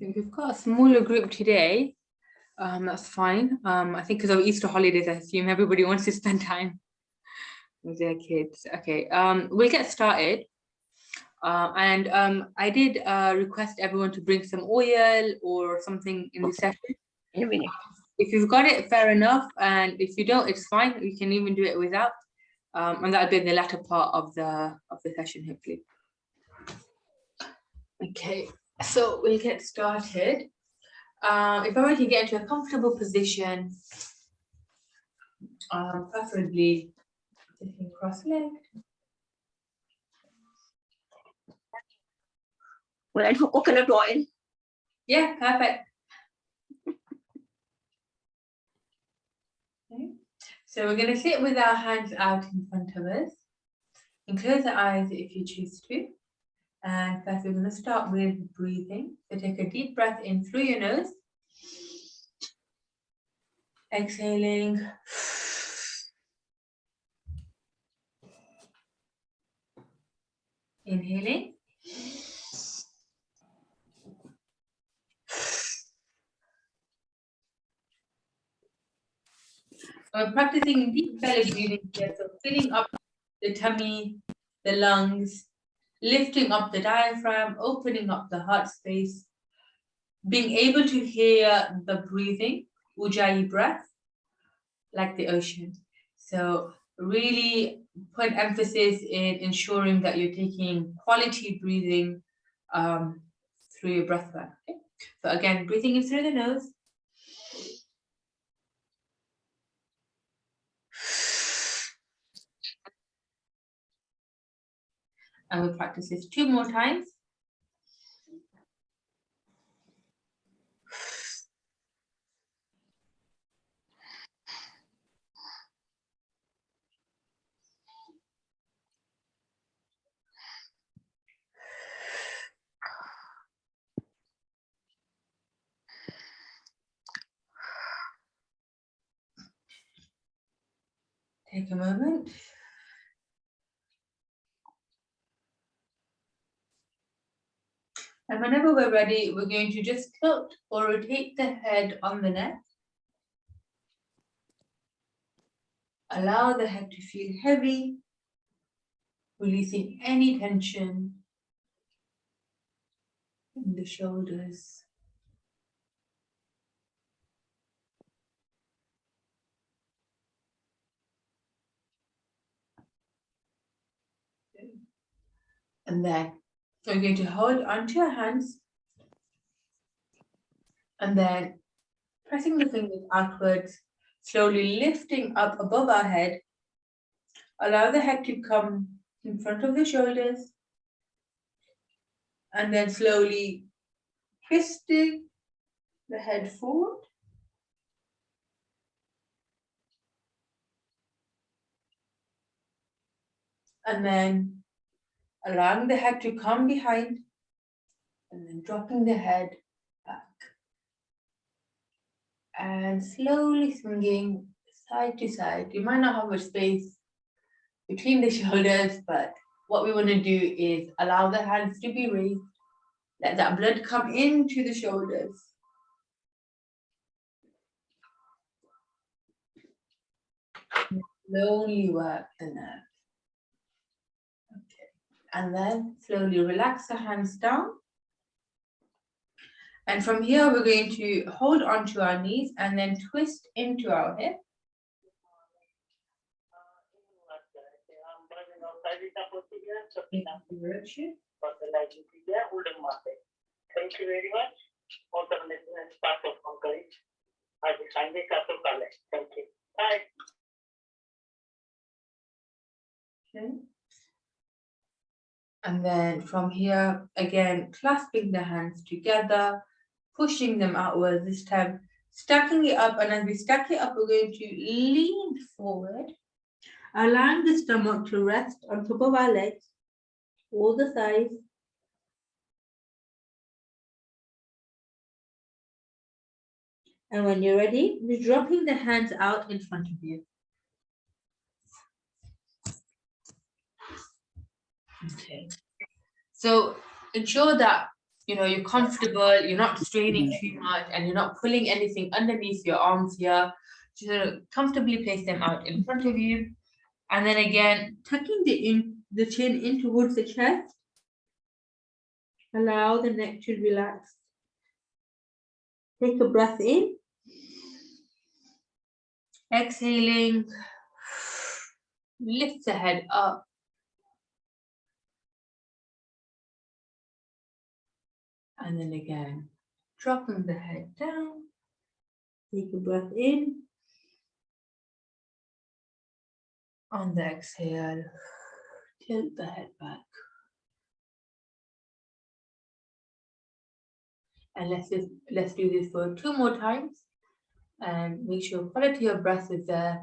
think we've got a smaller group today. That's fine. I think because of Easter holidays, I assume everybody wants to spend time with their kids. Okay, we'll get started. I did request everyone to bring some oil or something in the session. In a minute. If you've got it, fair enough. And if you don't, it's fine. You can even do it without. And that'll be in the latter part of the session, hopefully. Okay, so we'll get started. If I were to get into a comfortable position, preferably sitting cross-legged. Well, I put coconut oil. Yeah, perfect. Okay. So we're going to sit with our hands out in front of us and close our eyes if you choose to. And first we're going to start with breathing. So take a deep breath in through your nose. Exhaling. Inhaling. We're practicing deep belly breathing here, so filling up the tummy, the lungs, lifting up the diaphragm, opening up the heart space, being able to hear the breathing, ujjayi breath, like the ocean. So really put emphasis in ensuring that you're taking quality breathing through your breath work. Okay? So again, breathing in through the nose. And we'll practice this 2 more times. Take a moment. And whenever we're ready, we're going to just tilt or rotate the head on the neck. Allow the head to feel heavy, releasing any tension in the shoulders. And then we're going to hold onto your hands and then pressing the fingers outwards, slowly lifting up above our head. Allow the head to come in front of the shoulders and then slowly twisting the head forward. And then allowing the head to come behind and then dropping the head back. And slowly swinging side to side. You might not have much space between the shoulders, but what we want to do is allow the hands to be raised. Let that blood come into the shoulders. Slowly work the nerve. Okay. And then slowly relax the hands down. And from here, we're going to hold onto our knees and then twist into our hip. Direction. Thank you very much. Thank you. Bye. Okay. And then from here, again, clasping the hands together, pushing them outwards, this time stacking it up. And as we stack it up, we're going to lean forward, allowing the stomach to rest on top of our legs, all the thighs. And when you're ready, you're dropping the hands out in front of you. Okay. So ensure that you're comfortable, you're not straining too much, and you're not pulling anything underneath your arms here. Just comfortably place them out in front of you. And then again, tucking the chin in towards the chest. Allow the neck to relax. Take a breath in. Exhaling. Lift the head up. And then again, dropping the head down. Take a breath in. On the exhale, tilt the head back. And let's do this for 2 more times. And make sure quality of breath is there.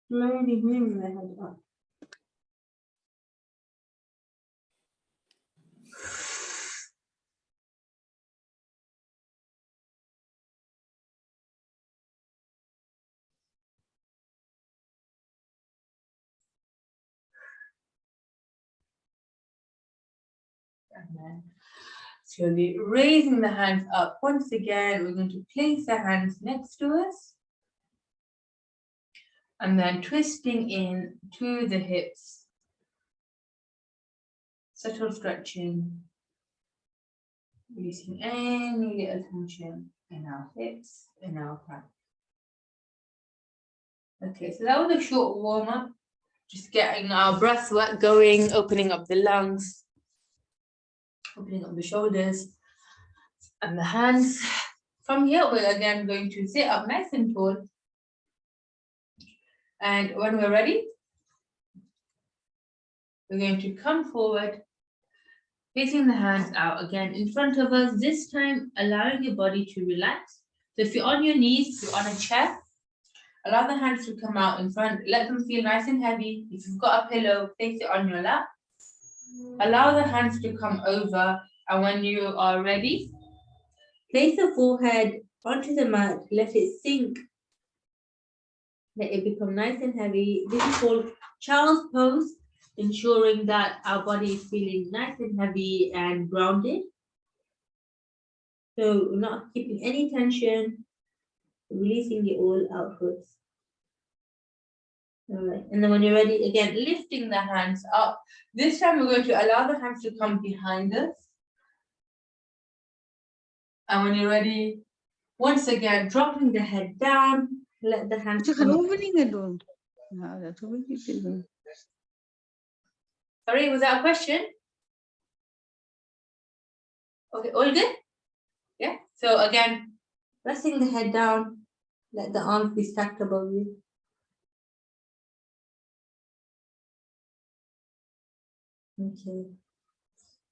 Slowly moving the head up. And then slowly raising the hands up. Once again, we're going to place the hands next to us. And then twisting in to the hips. Subtle stretching. Releasing any little tension in our hips, in our back. Okay, so that was a short warm-up. Just getting our breath work going, opening up the lungs, opening up the shoulders and the hands. From here, we're again going to sit up nice and tall. And when we're ready, we're going to come forward, facing the hands out again in front of us, this time allowing your body to relax. So if you're on your knees, if you're on a chair, allow the hands to come out in front, let them feel nice and heavy. If you've got a pillow, place it on your lap. Allow the hands to come over, and when you are ready, place the forehead onto the mat, let it sink. Let it become nice and heavy. This is called child's pose, ensuring that our body is feeling nice and heavy and grounded. So we're not keeping any tension, releasing it all outwards. All right, and then when you're ready, again, lifting the hands up. This time we're going to allow the hands to come behind us. And when you're ready, once again, dropping the head down, let the hands come up. Sorry, was that a question? Okay, all good? Yeah, so again, resting the head down, let the arms be stacked above you. Okay.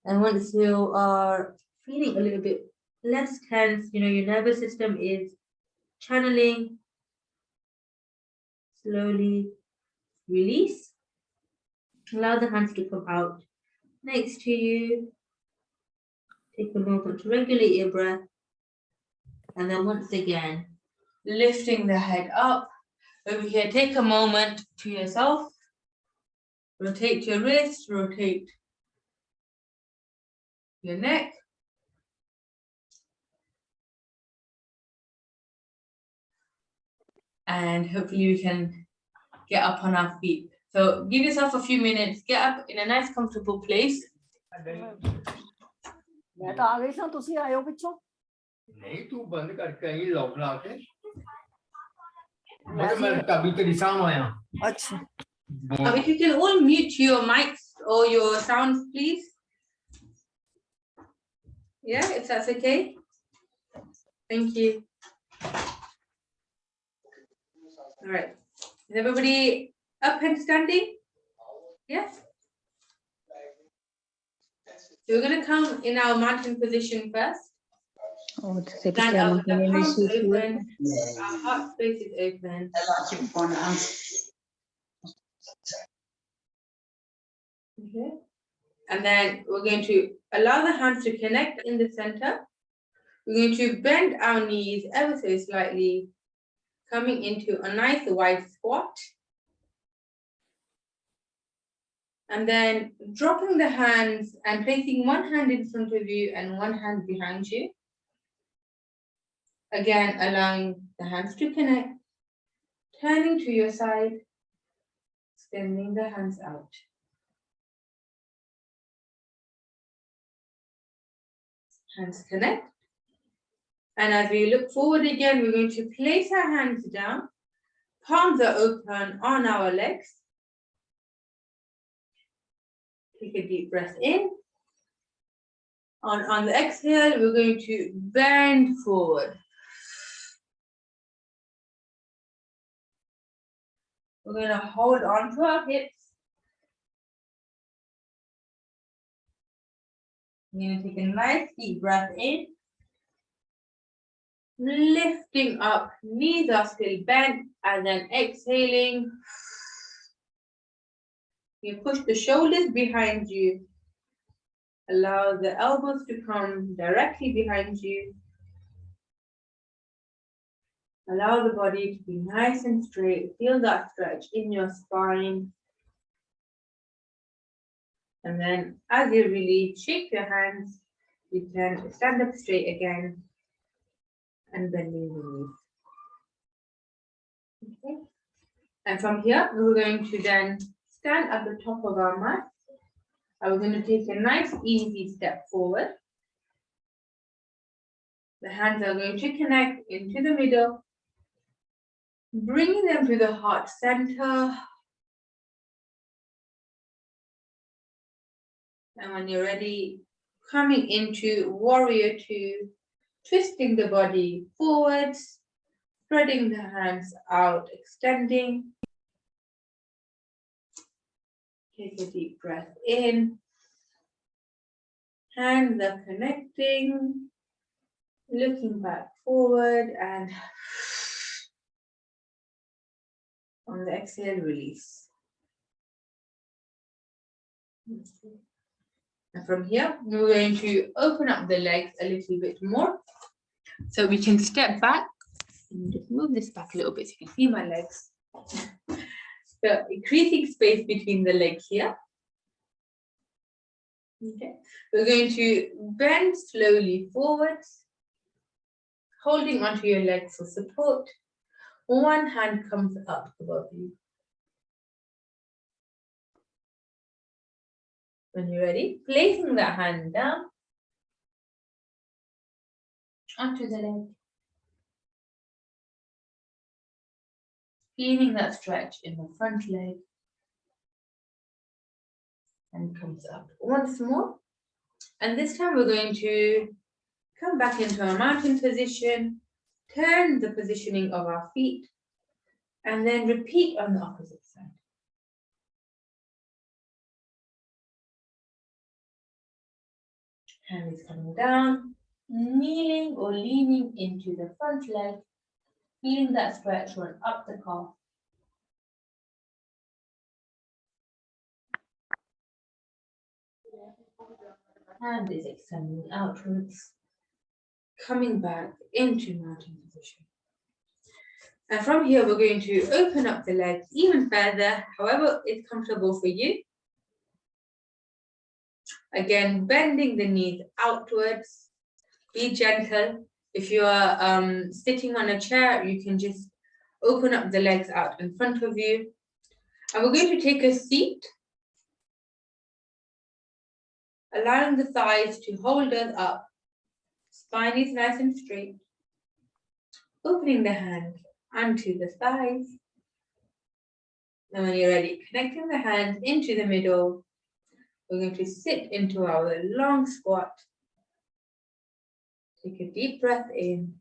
And once you are feeling a little bit less tense, your nervous system is channeling, slowly release. Allow the hands to come out next to you. Take a moment to regulate your breath. And then once again, lifting the head up. Over here, take a moment to yourself. Rotate your wrist, rotate your neck. And hopefully we can get up on our feet. So give yourself a few minutes, get up in a nice comfortable place. मैं तो आ गई सा तुसी आए हो पिछों नहीं तू बंद करके आई लॉक ला के मैं तभी तेरी सामने आया अच्छा If you can all mute your mics or your sounds, please. Yeah, if that's okay. Thank you. All right. Is everybody up and standing? Yes. So we're going to come in our mountain position first. Stand up with the palms open. Our heart space is open. Okay. And then we're going to allow the hands to connect in the center. We're going to bend our knees ever so slightly, coming into a nice wide squat. And then dropping the hands and placing one hand in front of you and one hand behind you. Again, allowing the hands to connect, turning to your side, extending the hands out. Hands connect. And as we look forward again, we're going to place our hands down, palms are open on our legs. Take a deep breath in. On the exhale, we're going to bend forward. We're going to hold on to our hips. We're going to take a nice deep breath in. Lifting up, knees are still bent, and then exhaling. You push the shoulders behind you. Allow the elbows to come directly behind you. Allow the body to be nice and straight. Feel that stretch in your spine. And then as you release, shake your hands. You can stand up straight again and bending the knees. Okay. And from here, we're going to then stand at the top of our mat. And we're going to take a nice easy step forward. The hands are going to connect into the middle, bringing them to the heart center. And when you're ready, coming into warrior two, twisting the body forwards, spreading the hands out, extending. Take a deep breath in. Hands are connecting, looking back forward, and on the exhale, release. And from here, we're going to open up the legs a little bit more. So we can step back and just move this back a little bit so you can see my legs. So increasing space between the legs here. Okay, we're going to bend slowly forwards, holding onto your legs for support. One hand comes up above you. When you're ready, placing that hand down onto the leg. Feeling that stretch in the front leg. And comes up once more. And this time we're going to come back into our mountain position, turn the positioning of our feet, and then repeat on the opposite side. Hand is coming down, kneeling or leaning into the front leg, feeling that stretch run up the calf. Hand is extending outwards, coming back into mountain position. And from here, we're going to open up the legs even further, however it's comfortable for you. Again, bending the knees outwards. Be gentle. If you are sitting on a chair, you can just open up the legs out in front of you. And we're going to take a seat, allowing the thighs to hold us up. Spine is nice and straight. Opening the hands onto the thighs. And when you're ready, connecting the hands into the middle. We're going to sit into our long squat. Take a deep breath in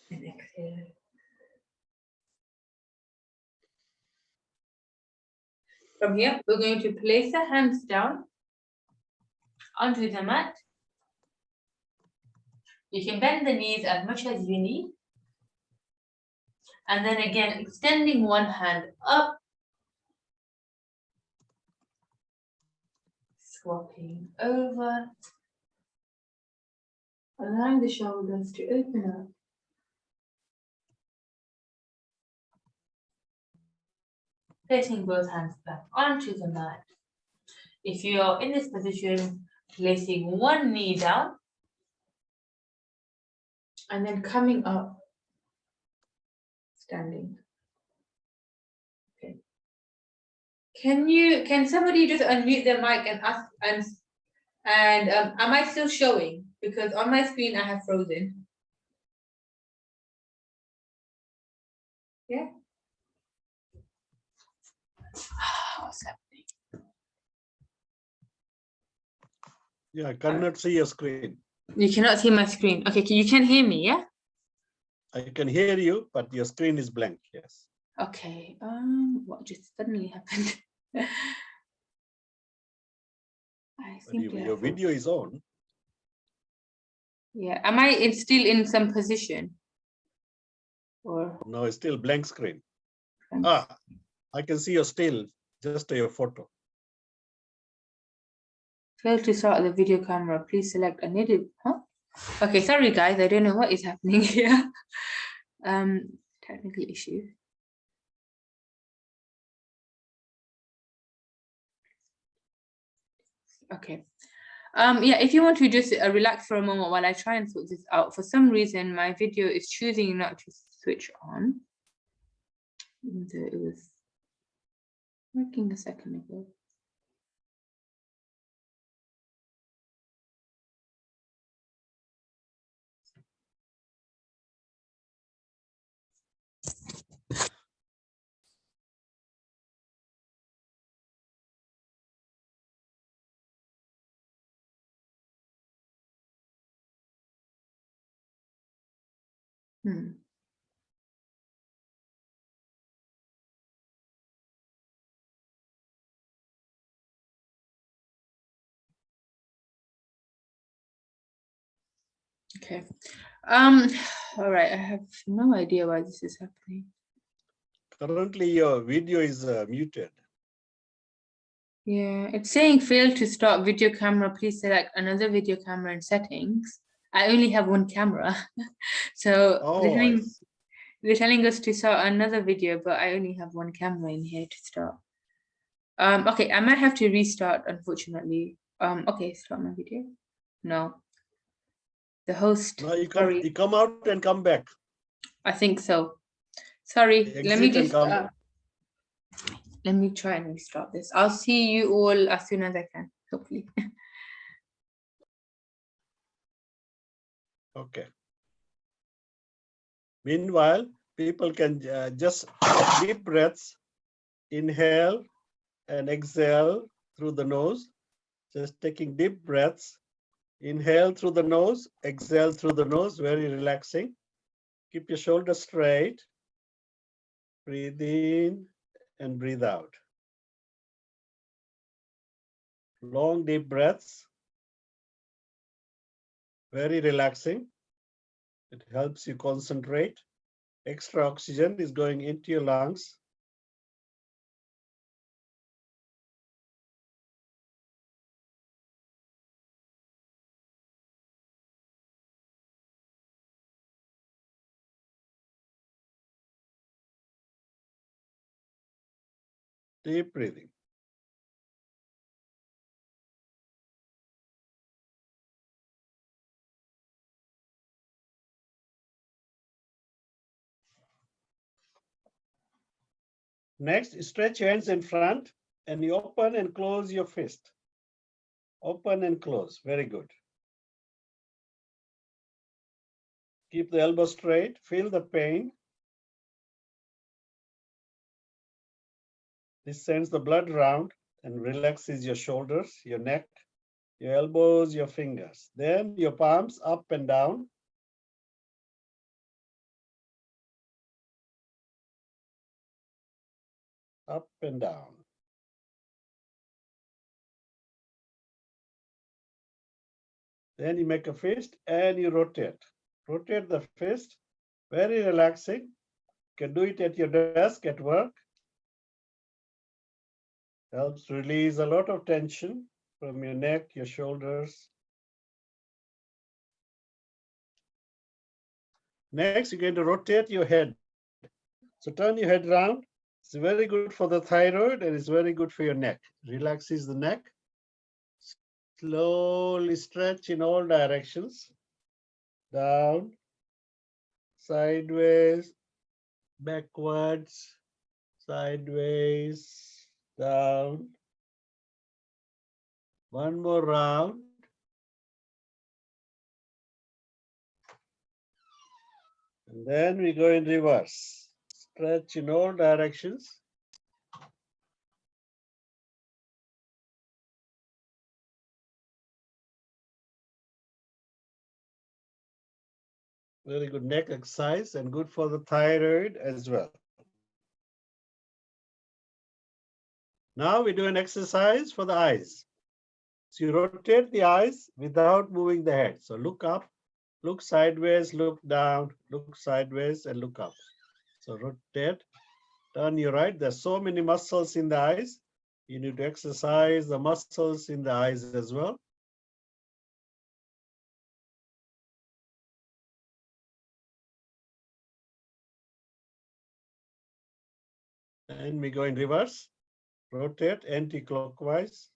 and exhale. From here, we're going to place the hands down onto the mat. You can bend the knees as much as you need. And then again, extending one hand up. Swapping over. Allowing the shoulders to open up. Placing both hands back onto the mat. If you are in this position, placing one knee down and then coming up, standing. Okay. Can somebody just unmute their mic and ask and am I still showing? Because on my screen I have frozen. Yeah. What's happening? Yeah, I cannot see your screen. You cannot see my screen. Okay, you can hear me, yeah? I can hear you, but your screen is blank. Yes. Okay. What just suddenly happened? I But think your video is on. Yeah. Am I still in some position? Or No, it's still blank screen. Thanks. Ah, I can see your still, just your photo. Fail to start the video camera. Please select a native. Huh? Okay, sorry guys, I don't know what is happening here. Technical issue. Okay. Yeah, if you want to just relax for a moment while I try and sort this out. For some reason, my video is choosing not to switch on. Even though it was working a second ago. Okay. All right, I have no idea why this is happening. Currently, your video is muted. Yeah, it's saying fail to start video camera. Please select another video camera in settings. I only have one camera. So they're telling us to start another video, but I only have one camera in here to start. Okay, I might have to restart, unfortunately. Okay, start my video. No. The host. No, you come out and come back. I think so. Sorry, let me Exit and just come. let me try and restart this. I'll see you all as soon as I can, hopefully. Okay. Meanwhile, people can just deep breaths, inhale and exhale through the nose. Just taking deep breaths, inhale through the nose, exhale through the nose, very relaxing. Keep your shoulders straight. Breathe in and breathe out. Long, deep breaths. Very relaxing. It helps you concentrate. Extra oxygen is going into your lungs. Deep breathing. Next, stretch your hands in front and you open and close your fist. Open and close, very good. Keep the elbow straight, feel the pain. This sends the blood around and relaxes your shoulders, your neck, your elbows, your fingers. Then your palms up and down. Up and down. Then you make a fist and you rotate. Rotate the fist, very relaxing. You can do it at your desk at work. Helps release a lot of tension from your neck, your shoulders. Next, you're going to rotate your head. So turn your head around, It's very good for the thyroid and it's very good for your neck. Relaxes the neck. Slowly stretch in all directions. Down, sideways, backwards, sideways, down. One more round. And then we go in reverse. Stretch in all directions. Very good neck exercise and good for the thyroid as well. Now we do an exercise for the eyes. So you rotate the eyes without moving the head. So look up, look sideways, look down, look sideways and look up. So rotate, turn your right. There's so many muscles in the eyes. You need to exercise the muscles in the eyes as well. And we go in reverse, rotate anti-clockwise.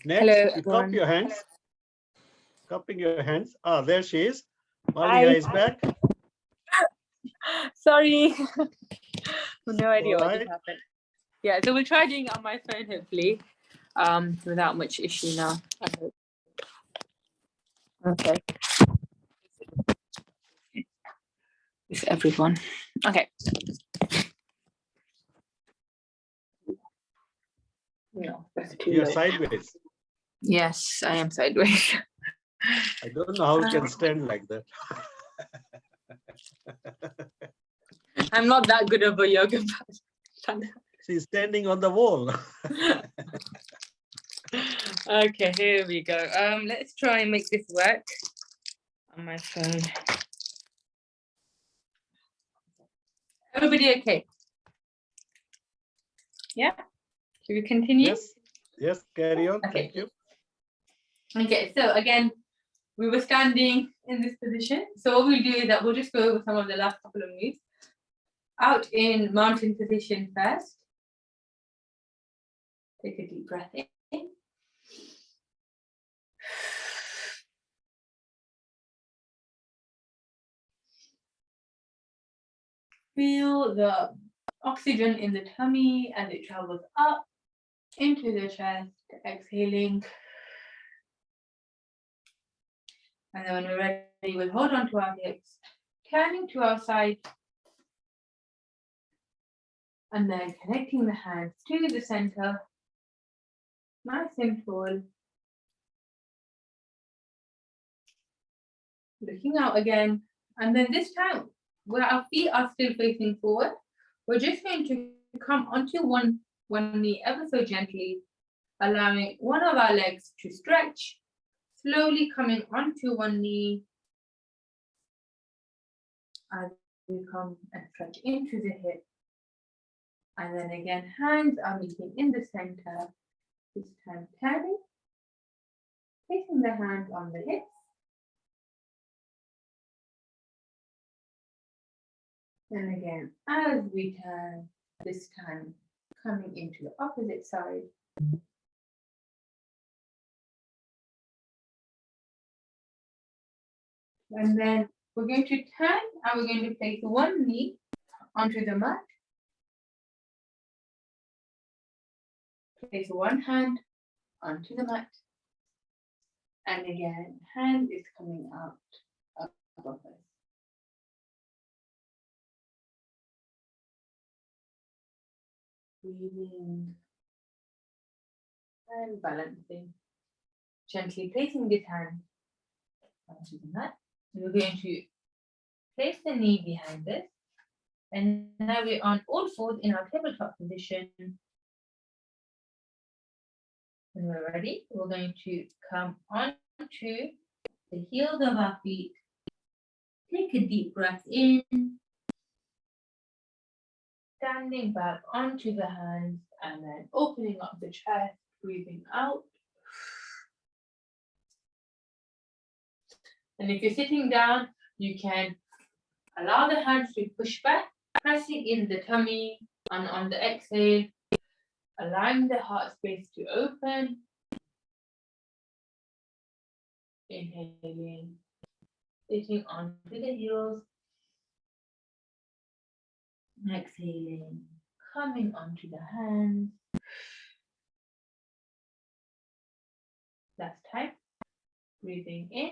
Next, Hello, you cup everyone. your hands. Cupping your hands. Ah, there she is. Malia is back. Sorry. No idea what Alright. just happened. Yeah, so we'll try doing it on my phone, hopefully, without much issue now. I hope. Okay. It's everyone. Okay. No, that's too You're low. sideways. Yes, I am sideways. I don't know how you can stand like that. I'm not that good of a yoga person. She's standing on the wall. Okay, here we go. Let's try and make this work on my phone. Everybody okay? Yeah? Should we continue? Yes, yes, carry on. Okay. Thank you. Okay, so again, we were standing in this position. So what we'll do is that we'll just go over some of the last couple of moves. Out in mountain position first. Take a deep breath in. Feel the oxygen in the tummy as it travels up into the chest, exhaling. And then when we're ready, we'll hold on to our hips, turning to our side, and then connecting the hands to the center. Nice and tall. Looking out again. And then this time, where our feet are still facing forward, we're just going to come onto one knee ever so gently, allowing one of our legs to stretch, slowly coming onto one knee as we come and stretch into the hip. And then again, hands are meeting in the center, this time turning, placing the hands on the hips. And again, as we turn, this time coming into the opposite side. And then we're going to turn and we're going to place one knee onto the mat. Place one hand onto the mat. And again, hand is coming out above us. Breathing and balancing. Gently placing this hand onto the mat. We're going to place the knee behind us. And now we're on all fours in our tabletop position. When we're ready, we're going to come onto the heels of our feet. Take a deep breath in. Standing back onto the hands and then opening up the chest, breathing out. And if you're sitting down, you can allow the hands to push back, pressing in the tummy, and on the exhale, allowing the heart space to open. Inhaling, sitting onto the heels. Exhaling, coming onto the hands. Last time, breathing in,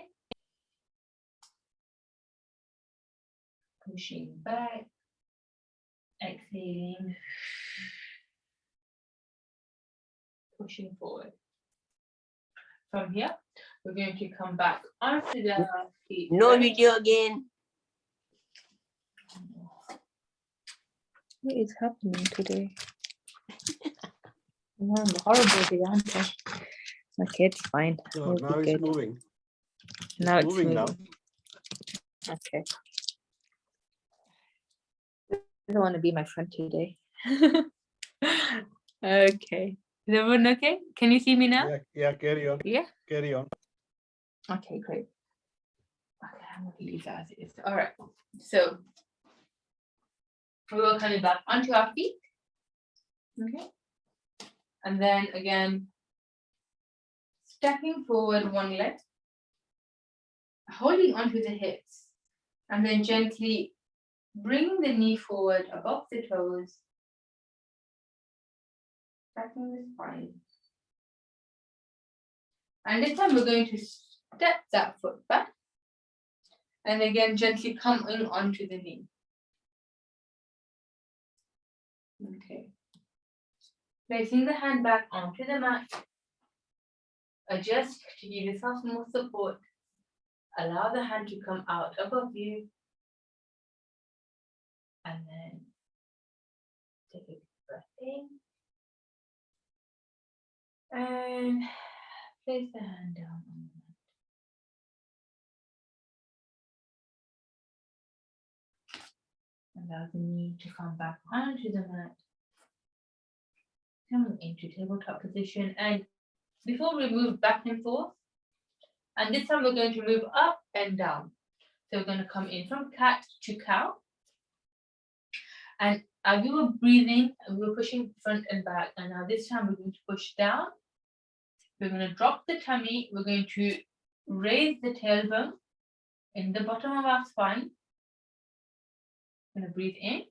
pushing back, exhaling, pushing forward. From here, we're going to come back onto the feet. No video again. What is happening today? I'm horrible today, aren't I? Okay, it's fine. No, We'll now be it's good. moving. Now it's moving now. Okay. I don't want to be my friend today. Okay. Is everyone okay? Can you see me now? Yeah, carry on. Yeah. Carry on. Okay, great. Okay, I'm going to leave that as it is. All right. So we will coming back onto our feet. Okay. And then again, stepping forward one leg, holding onto the hips, and then gently bringing the knee forward above the toes, stacking the spine. And this time we're going to step that foot back, and again gently come in onto the knee. Okay. Placing the hand back onto the mat. Adjust to give yourself more support. Allow the hand to come out above you. And then take a deep breath in. And place the hand down on the mat. Allow the knee to come back onto the mat. Coming into tabletop position. And before we move back and forth, and this time we're going to move up and down. So we're going to come in from cat to cow. And as we were breathing, we were pushing front and back. And now this time we're going to push down. We're going to drop the tummy. We're going to raise the tailbone in the bottom of our spine. We're going to breathe in.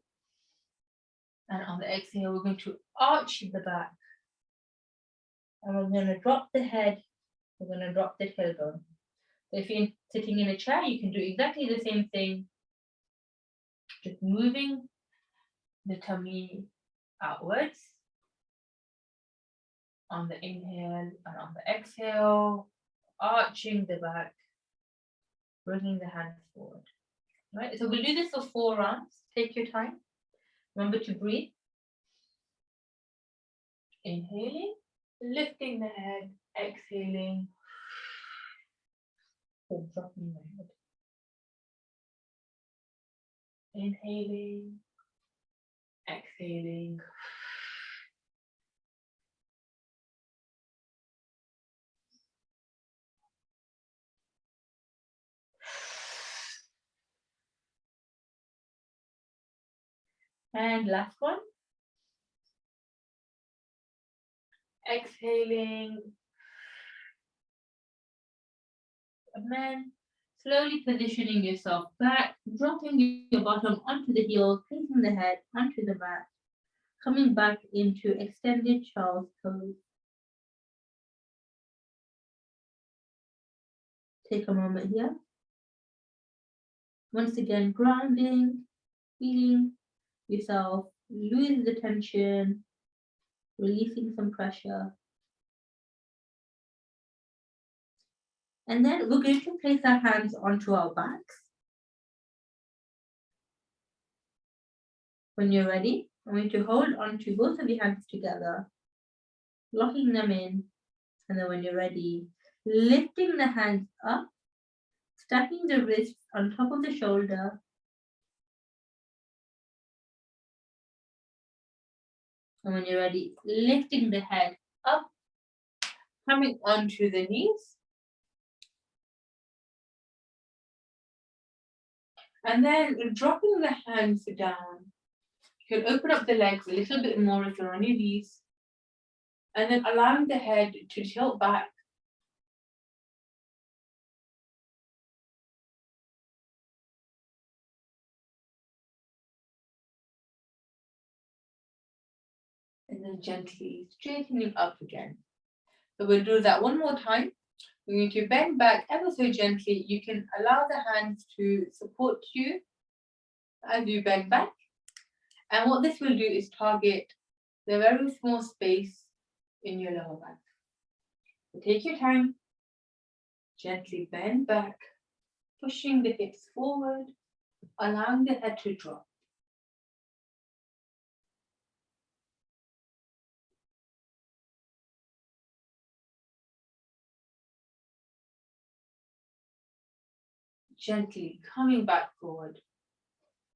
And on the exhale, we're going to arch the back. And we're going to drop the head. We're going to drop the tailbone. So if you're sitting in a chair, you can do exactly the same thing. Just moving the tummy outwards on the inhale and on the exhale, arching the back, bringing the hands forward. Right, so we'll do this for 4 rounds. Take your time. Remember to breathe. Inhaling, lifting the head, exhaling. Oh, dropping my head. Inhaling, exhaling. And last one. Exhaling. And then slowly positioning yourself back, dropping your bottom onto the heels, placing the head onto the mat, coming back into extended child's pose. Take a moment here. Once again, grounding, feeling yourself lose the tension, releasing some pressure. And then we're going to place our hands onto our backs. When you're ready, I'm going to hold onto both of your hands together, locking them in. And then when you're ready, lifting the hands up, stacking the wrists on top of the shoulder. And when you're ready, lifting the head up, coming onto the knees. And then dropping the hands down. You can open up the legs a little bit more if you're on your knees. And then allowing the head to tilt back. And then gently straightening up again. So we'll do that one more time. We're going to bend back ever so gently. You can allow the hands to support you as you bend back. And what this will do is target the very small space in your lower back. So take your time, gently bend back, pushing the hips forward, allowing the head to drop. Gently coming back forward.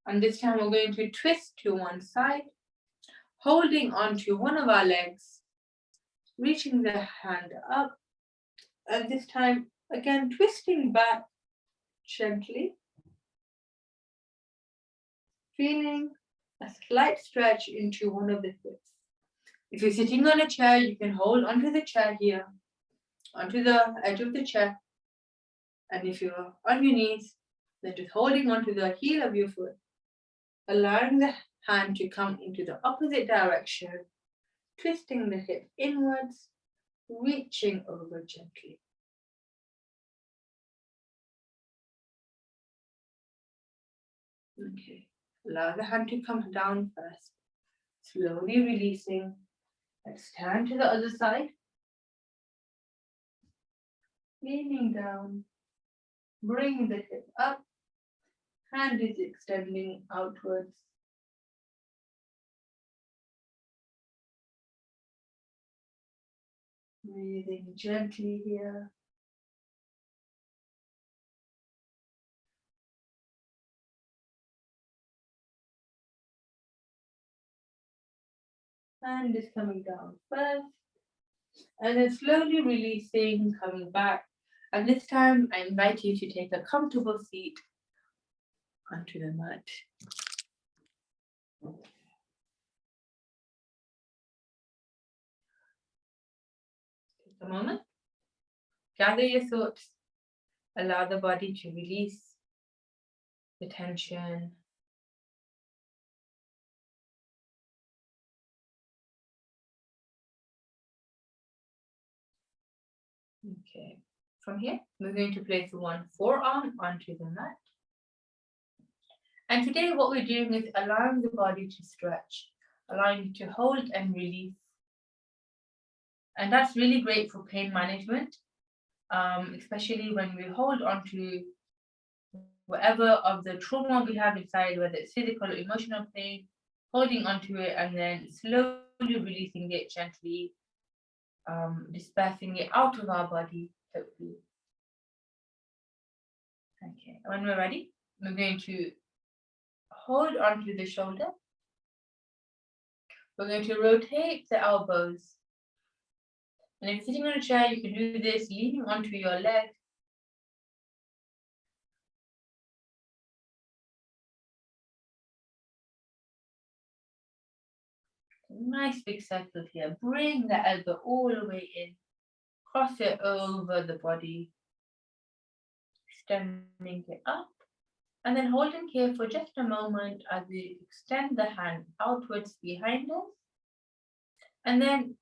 And this time we're going to twist to one side, holding onto one of our legs, reaching the hand up, and this time again twisting back gently, feeling a slight stretch into one of the hips. If you're sitting on a chair, you can hold onto the chair here, onto the edge of the chair. And if you're on your knees, then just holding onto the heel of your foot, allowing the hand to come into the opposite direction, twisting the hip inwards, reaching over gently. Okay, allow the hand to come down first, slowly releasing. Let's turn to the other side. Leaning down, bring the hip up, hand is extending outwards. Breathing gently here. Hand is coming down first. And then slowly releasing, coming back. And this time I invite you to take a comfortable seat onto the mat. Take a moment. Gather your thoughts. Allow the body to release the tension. Okay, from here, we're going to place one forearm onto the mat. And today what we're doing is allowing the body to stretch, allowing it to hold and release. And that's really great for pain management, especially when we hold on to whatever of the trauma we have inside, whether it's physical or emotional pain, holding onto it and then slowly releasing it gently, dispersing it out of our body, hopefully. Okay, when we're ready, we're going to hold onto the shoulder. We're going to rotate the elbows. And if you're sitting on a chair, you can do this leaning onto your leg. Nice big circle here. Bring the elbow all the way in. Cross it over the body. Extending it up. And then holding here for just a moment as we extend the hand outwards behind us. And then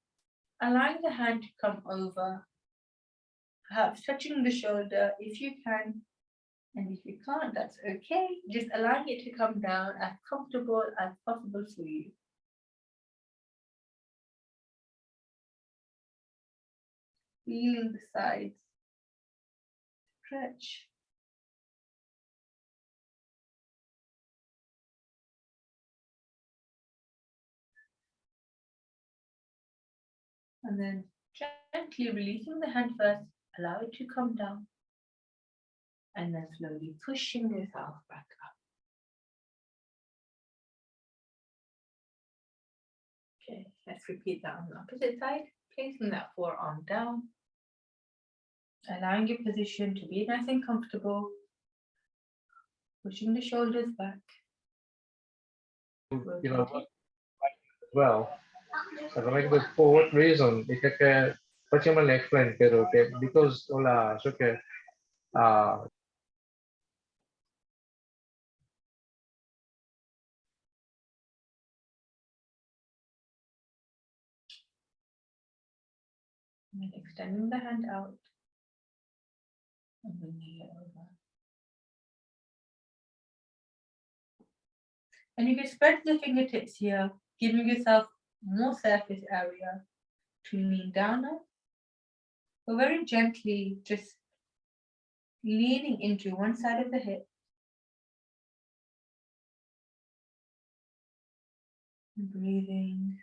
allowing the hand to come over. Perhaps touching the shoulder if you can. And if you can't, that's okay. Just allowing it to come down as comfortable as possible for you. Feeling the sides stretch. And then gently releasing the hand first, allow it to come down. And then slowly pushing yourself back up. Okay. Let's repeat that on the opposite side, placing that forearm down, allowing your position to be nice and comfortable, pushing the shoulders back. You know, as well. Like the forward reason, ika pati man explain pero because wala so ke And then extending the hand out. And bringing it over. And you can spread the fingertips here, giving yourself more surface area to lean down on. But very gently, just leaning into one side of the hip. And breathing.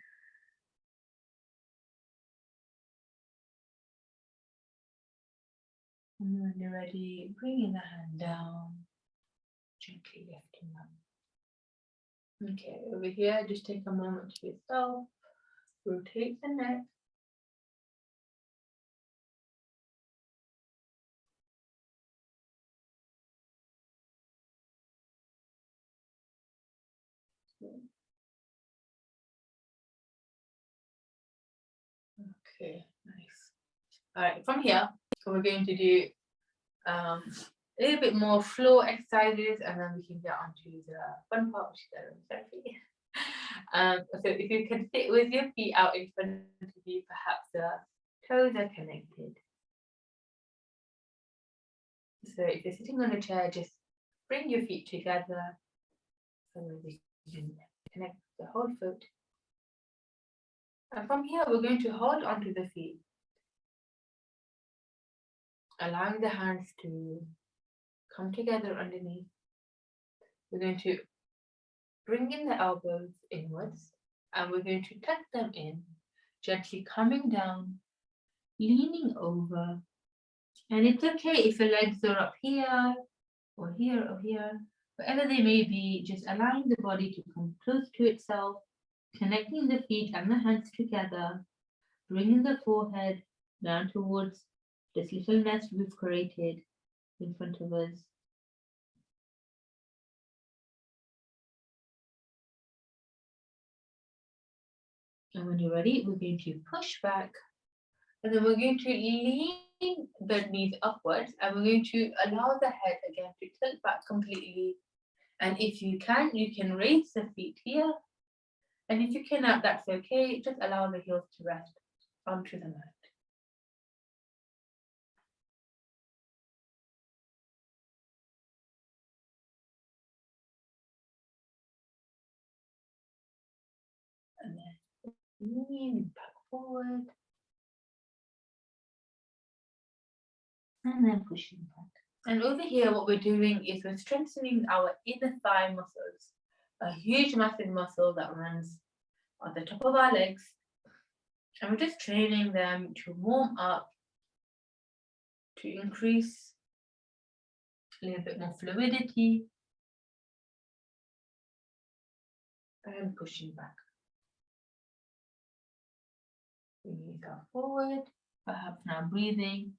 And when you're ready, bringing the hand down, gently lifting up. Okay, over here, just take a moment to yourself, rotate the neck. Okay, nice. All right, from here, we're going to do a little bit more floor exercises, and then we can get on to the fun part, which is the therapy. So if you can sit with your feet out in front of you, perhaps the toes are connected. So if you're sitting on a chair, just bring your feet together so that we can connect the whole foot. And from here, we're going to hold onto the feet, allowing the hands to come together underneath. We're going to bring in the elbows inwards, and we're going to tuck them in, gently coming down, leaning over. And it's okay if your legs are up here, or here, or here, wherever they may be, just allowing the body to come close to itself, connecting the feet and the hands together, bringing the forehead down towards this little nest we've created in front of us. And when you're ready, we're going to push back, and then we're going to lean the knees upwards, and we're going to allow the head again to tilt back completely. And if you can raise the feet here. And if you cannot, that's okay. Just allow the heels to rest onto the mat. And then lean back forward. And then pushing back. And over here, what we're doing is we're strengthening our inner thigh muscles. A huge, massive muscle that runs on the top of our legs. And we're just training them to warm up, to increase a little bit more fluidity. And pushing back. Knees are forward, perhaps now breathing.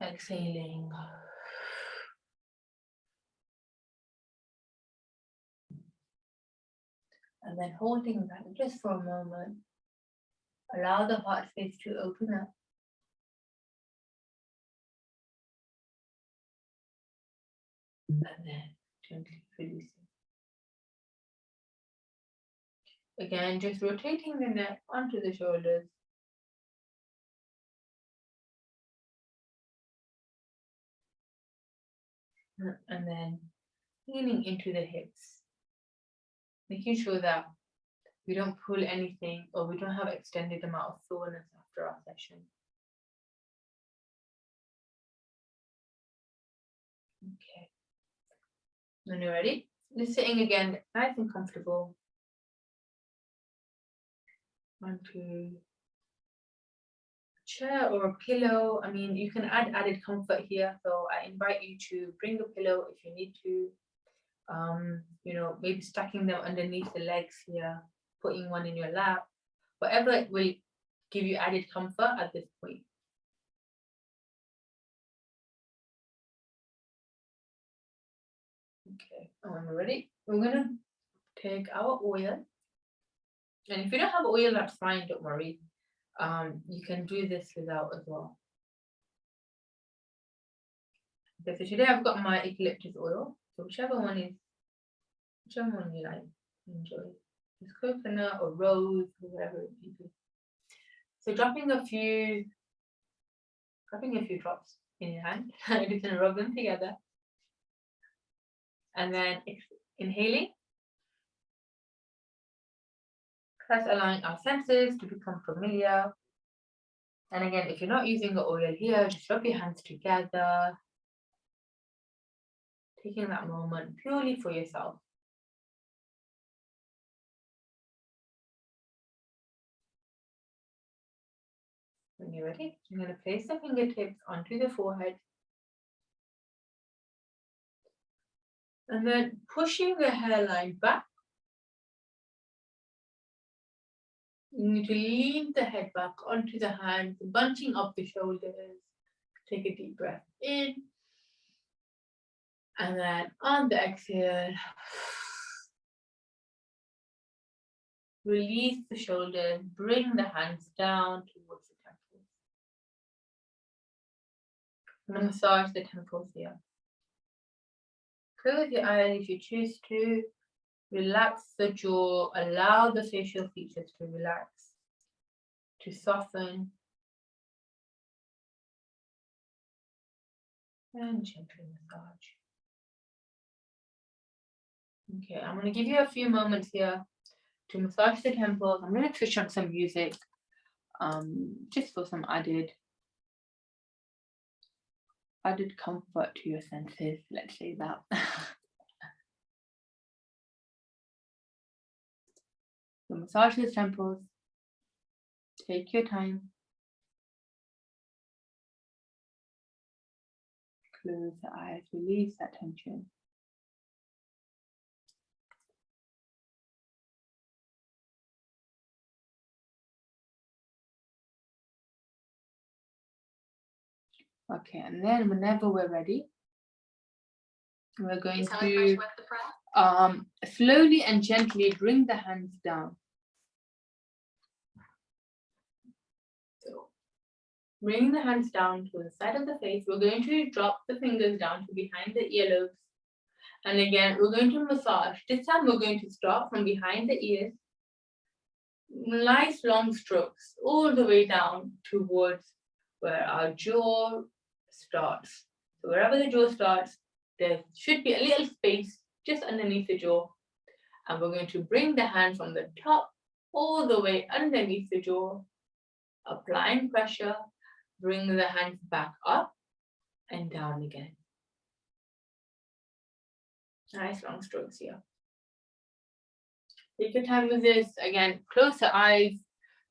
Exhaling. And then holding back just for a moment. Allow the heart space to open up. And then gently releasing. Again, just rotating the neck onto the shoulders. And then leaning into the hips. Making sure that we don't pull anything or we don't have extended amount of soreness after our session. Okay. When you're ready, just sitting again, nice and comfortable. Onto a chair or a pillow. I mean, you can add added comfort here. So I invite you to bring a pillow if you need to. You know, maybe stacking them underneath the legs here. putting one in your lap, whatever will give you added comfort at this point. Okay, when we're ready, we're gonna take our oil. And if you don't have oil, that's fine, don't worry. You can do this without as well. Okay, so today I've got my eucalyptus oil. So whichever one you like, enjoy. It's coconut or rose or whatever it may be. So dropping a few drops in your hand, you can rub them together. And then inhaling. That's allowing our senses to become familiar. And again, if you're not using the oil here, just rub your hands together. Taking that moment purely for yourself. When you're ready, I'm going to place the fingertips onto the forehead. And then pushing the hairline back. You need to lean the head back onto the hands, bunching up the shoulders. Take a deep breath in. And then on the exhale, release the shoulders, bring the hands down towards the temples. I'm going to massage the temples here. Close your eyes if you choose to. Relax the jaw, allow the facial features to relax, to soften. And gently massage. Okay, I'm going to give you a few moments here to massage the temples. I'm going to switch on some music just for some added comfort to your senses, let's say that. So massage the temples. Take your time. Close the eyes, release that tension. Okay, and then whenever we're ready, we're going to slowly and gently bring the hands down. So, bring the hands down to the side of the face. We're going to drop the fingers down to behind the earlobes. And again, we're going to massage. This time we're going to start from behind the ears. Nice long strokes all the way down towards where our jaw starts. So wherever the jaw starts, there should be a little space just underneath the jaw. And we're going to bring the hand from the top all the way underneath the jaw, applying pressure, bring the hands back up and down again. Nice long strokes here. Take your time with this. Again, close the eyes,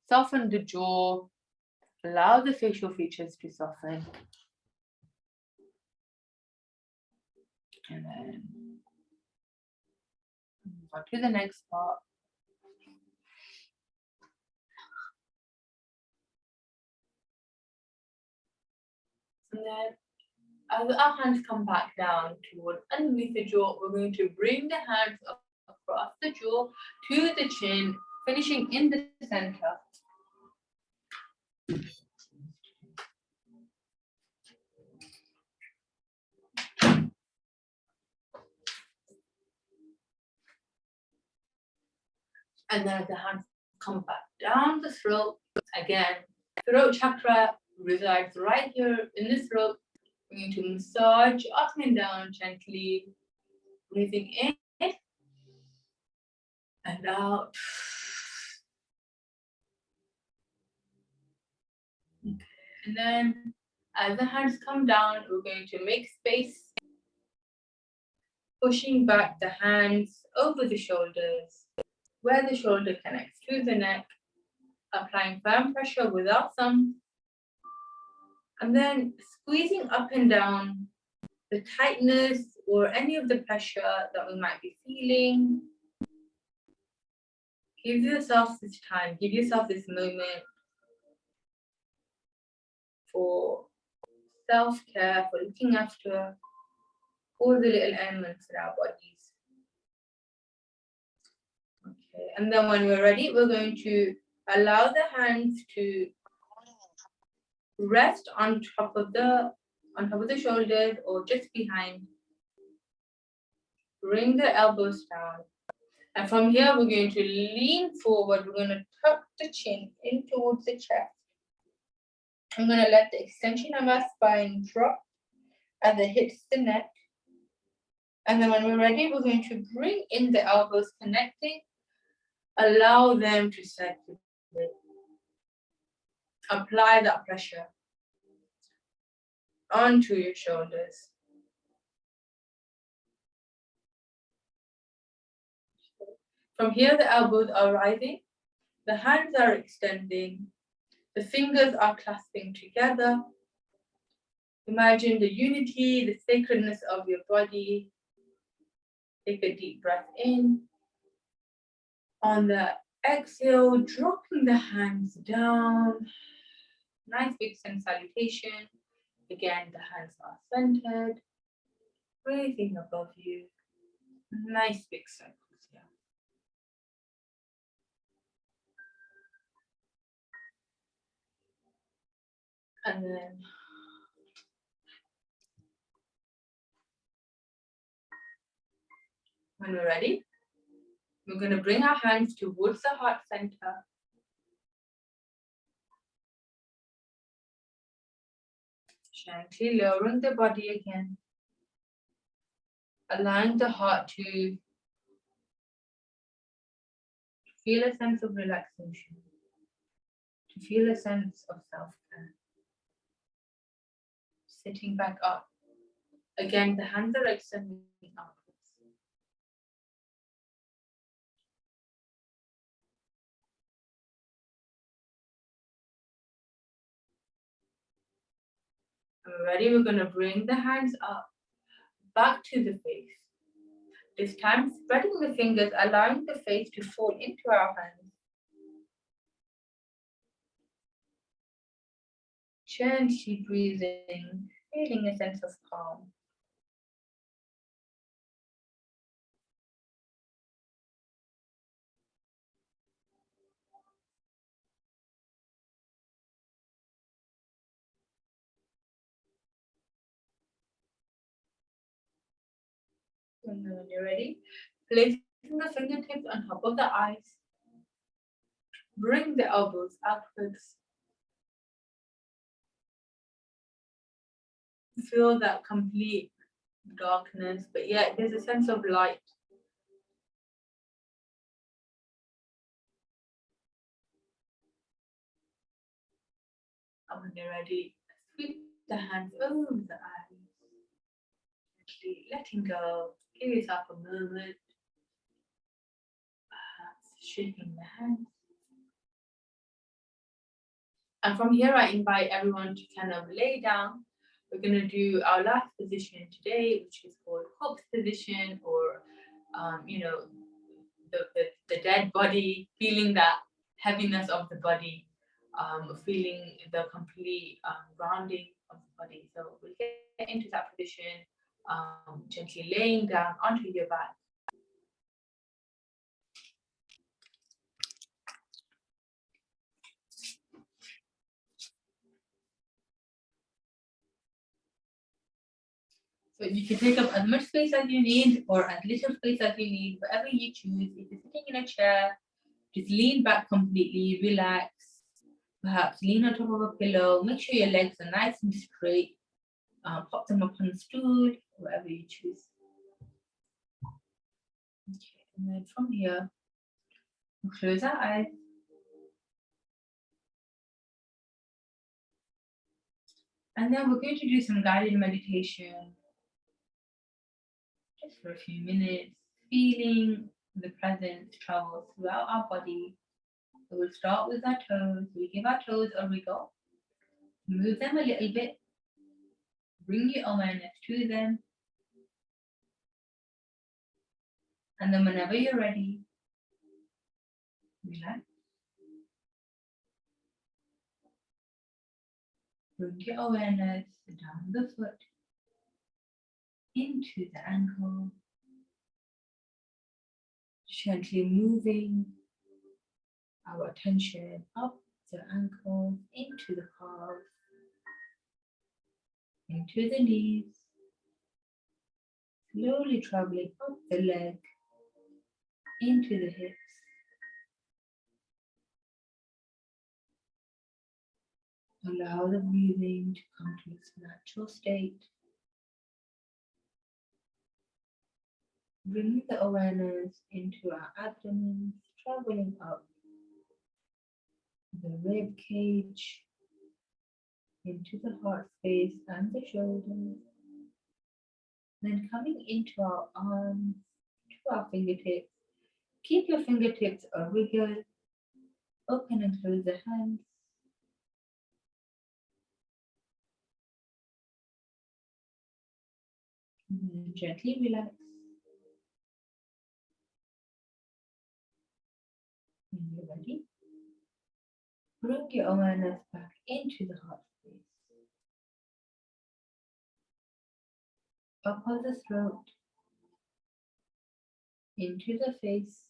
soften the jaw, allow the facial features to soften. And then move on to the next part. And then as our hands come back down towards underneath the jaw, we're going to bring the hands up across the jaw to the chin, finishing in the center. And then as the hands come back down the throat, again, throat chakra resides right here in the throat. We're going to massage up and down gently, breathing in and out. Okay. And then as the hands come down, we're going to make space, pushing back the hands over the shoulders, where the shoulder connects to the neck, applying firm pressure with our thumb, and then squeezing up and down the tightness or any of the pressure that we might be feeling. Give yourself this time, give yourself this moment for self-care, for looking after all the little elements in our bodies. Okay, and then when we're ready, we're going to allow the hands to rest on top of the shoulders or just behind. Bring the elbows down. And from here, we're going to lean forward. We're going to tuck the chin in towards the chest. I'm going to let the extension of our spine drop as it hits the neck. And then when we're ready, we're going to bring in the elbows connecting. Allow them to circulate. Apply that pressure onto your shoulders. From here, the elbows are rising, the hands are extending, the fingers are clasping together. Imagine the unity, the sacredness of your body. Take a deep breath in. On the exhale, dropping the hands down. Nice big sun salutation. Again, the hands are centered, raising above you. Nice big circles here. And then when we're ready, we're going to bring our hands towards the heart center. Gently lowering the body again. Allowing the heart to feel a sense of relaxation, to feel a sense of self-care. Sitting back up. Again, the hands are extending upwards. When we're ready, we're going to bring the hands up, back to the face. This time, spreading the fingers, allowing the face to fall into our hands. Gently breathing, feeling a sense of calm. And then when you're ready, placing the fingertips on top of the eyes. Bring the elbows outwards. Feel that complete darkness, but yet there's a sense of light. And when you're ready, sweep the hands over the eyes. Gently letting go. Give yourself a moment. Perhaps shaking the hands. And from here, I invite everyone to kind of lay down. We're going to do our last position today, which is called corpse position, or, the dead body, feeling that heaviness of the body, feeling the complete grounding of the body. So we'll get into that position, gently laying down onto your back. So you can take up as much space as you need or as little space as you need, whatever you choose. If you're sitting in a chair, just lean back completely, relax. Perhaps lean on top of a pillow. Make sure your legs are nice and straight. Pop them up on a stool, whatever you choose. Okay, and then from here, we'll close our eyes. And then we're going to do some guided meditation. Just for a few minutes, feeling the presence travel throughout our body. So we'll start with our toes. We give our toes a wriggle. Move them a little bit. Bring your awareness to them. And then whenever you're ready, Relax. Bring your awareness down the foot, into the ankle, gently moving our attention up the ankle, into the calves, into the knees, slowly traveling up the leg, into the hips. Allow the breathing to come to its natural state. Bring the awareness into our abdomen, traveling up the rib cage, into the heart space and the shoulders. Then coming into our arms, to our fingertips. Keep your fingertips wriggle, open and close the hands. And then gently relax. When you're ready, bring your awareness back into the heart space. Up of the throat, into the face,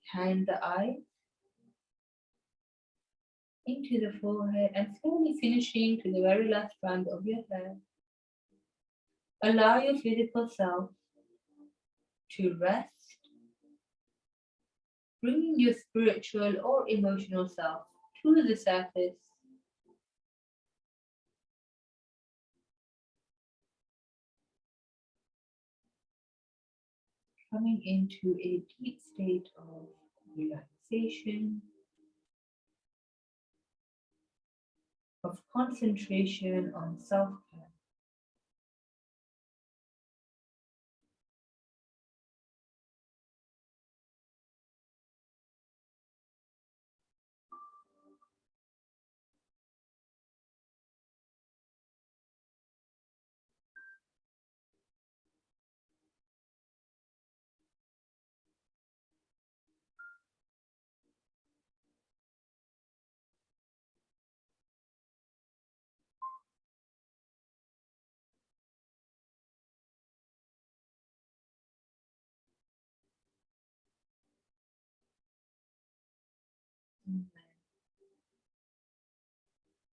behind the eyes, into the forehead, and slowly finishing to the very last strand of your hair. Allow your physical self to rest, bringing your spiritual or emotional self to the surface. Coming into a deep state of relaxation, of concentration on self-care.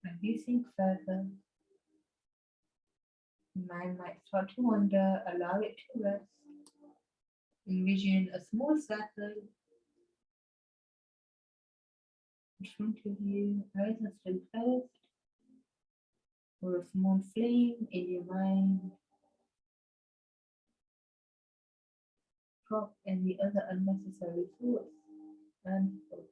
As you think further, the mind might start to wander, allow it to rest. Envision a small circle in front of you, eyes are still closed, or a small flame in your mind. Drop any other unnecessary thoughts and focus.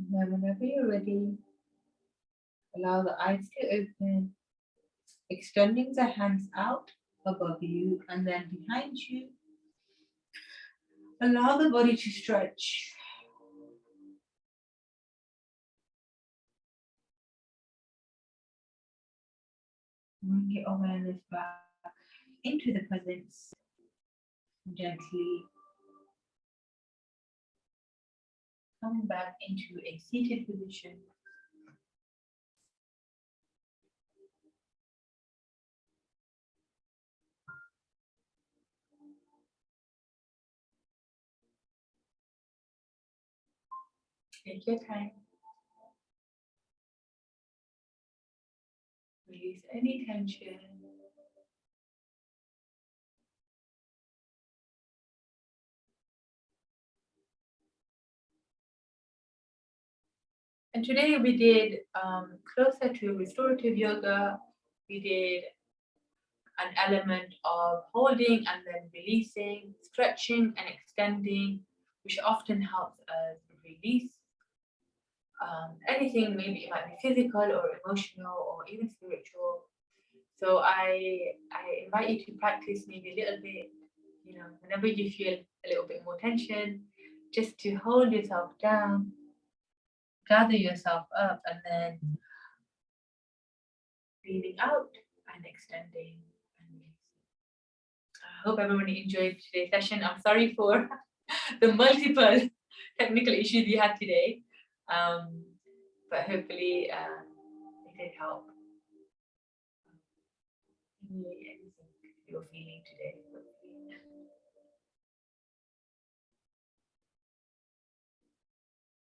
And then whenever you're ready, allow the eyes to open, extending the hands out above you and then behind you. Allow the body to stretch. Bring your awareness back into the presence. Gently come back into a seated position. Take your time. Release any tension. And today we did closer to restorative yoga. We did an element of holding and then releasing, stretching and extending, which often helps us release anything. Maybe it might be physical or emotional or even spiritual. So I invite you to practice maybe a little bit, you know, whenever you feel a little bit more tension, just to hold yourself down, gather yourself up, and then breathing out and extending and releasing. I hope everybody enjoyed today's session. I'm sorry for the multiple technical issues we had today, but hopefully it did help. Anything you're feeling today.